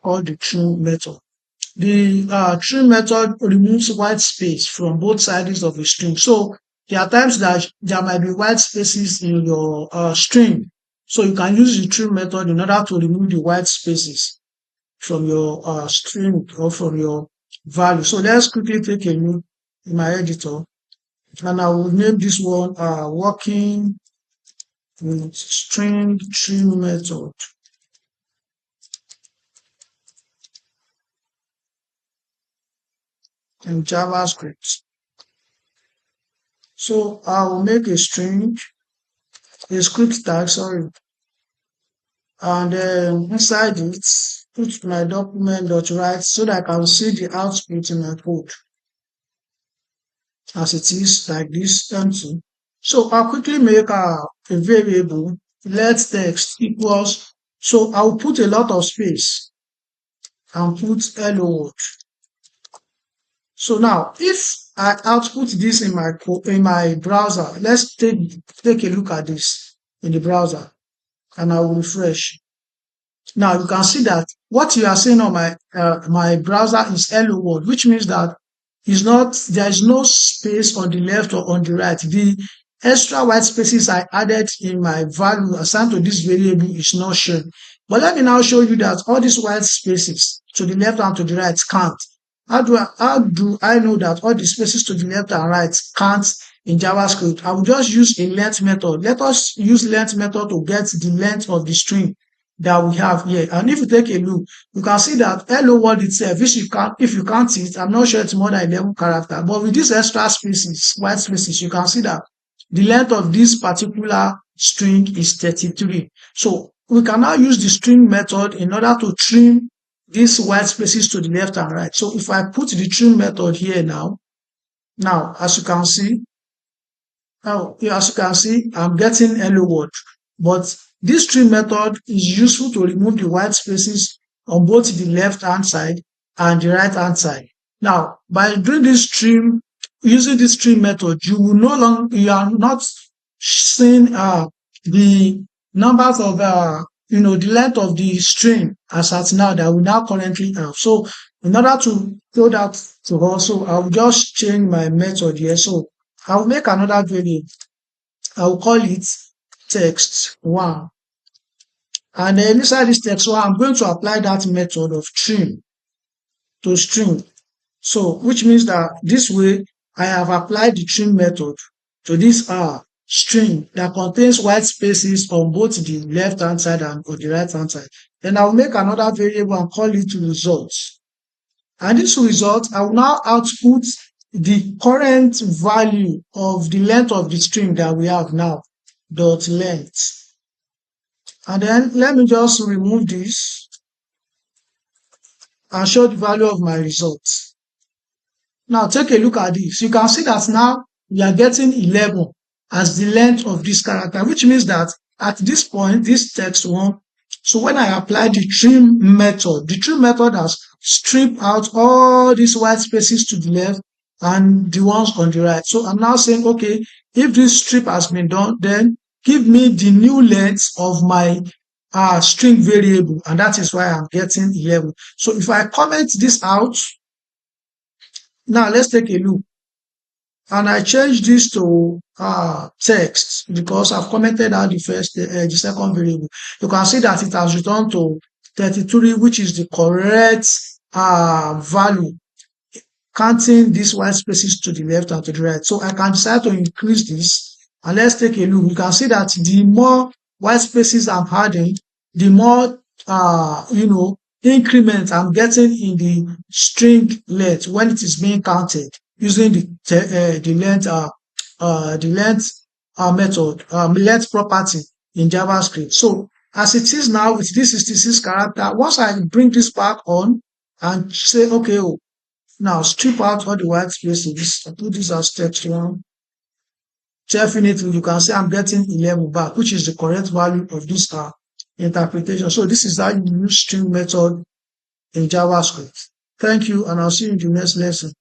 called the trim method. The trim method removes white space from both sides of the string. So there are times that there might be white spaces in your string. So you can use the trim method in order to remove the white spaces from your string or from your value. So let's quickly take a look in my editor, and I will name this one working with string trim method. In JavaScript. So I will make a string, a script tag, sorry, and then inside it, put my document.write so that I can see the output in my code as it is, like this, empty. So I'll quickly make a variable, let text equals, so I'll put a lot of space and put hello world. So now, if I output this in my browser, let's take a look at this in the browser, and I will refresh. Now you can see that what you are seeing on my browser is hello world, which means that there is no space on the left or on the right. The extra white spaces I added in my value assigned to this variable is not shown. But let me now show you that all these white spaces to the left and to the right can't. How do I know that all the spaces to the left and right can't in JavaScript? I will just use a length method. Let us use length method to get the length of the string that we have here. And if you take a look, you can see that hello world itself, if you count it, I'm not sure it's more than 11 characters. But with these extra spaces, white spaces, you can see that the length of this particular string is 33. So we can now use the string method in order to trim these white spaces to the left and right. So if I put the trim method here now, as you can see, I'm getting hello world. But this trim method is useful to remove the white spaces on both the left hand side and the right hand side. Now, by doing using this trim method, you are not seeing the numbers of the length of the string as at now that we now currently have. So in order to show that to us, so I will just change my method here. So I will make another variable. I will call it text1. And then inside this text1, I'm going to apply that method of trim to string. So which means that this way I have applied the trim method to this string that contains white spaces on both the left hand side and on the right hand side. Then I'll make another variable and call it results. And this result, I will now output the current value of the length of the string that we have now, dot length. And then let me just remove this and show the value of my results. Now take a look at this. You can see that now we are getting 11 as the length of this character, which means that at this point, this text one, so when I apply the trim method has stripped out all these white spaces to the left and the ones on the right. So I'm now saying, okay, if this strip has been done, then give me the new length of my string variable, and that is why I'm getting 11. So if I comment this out, now let's take a look. And I change this to text because I've commented out the second variable. You can see that it has returned to 33, which is the correct value, counting these white spaces to the left and to the right. So I can decide to increase this, and let's take a look. You can see that the more white spaces I'm adding, the more increment I'm getting in the string length when it is being counted using the length property in JavaScript. So as it is now with this 66 character, once I bring this back on and say, okay, now strip out all the white spaces, I put this as text one. Definitely, you can see I'm getting 11 back, which is the correct value of this interpretation. So this is how you use string method in JavaScript. Thank you, and I'll see you in the next lesson.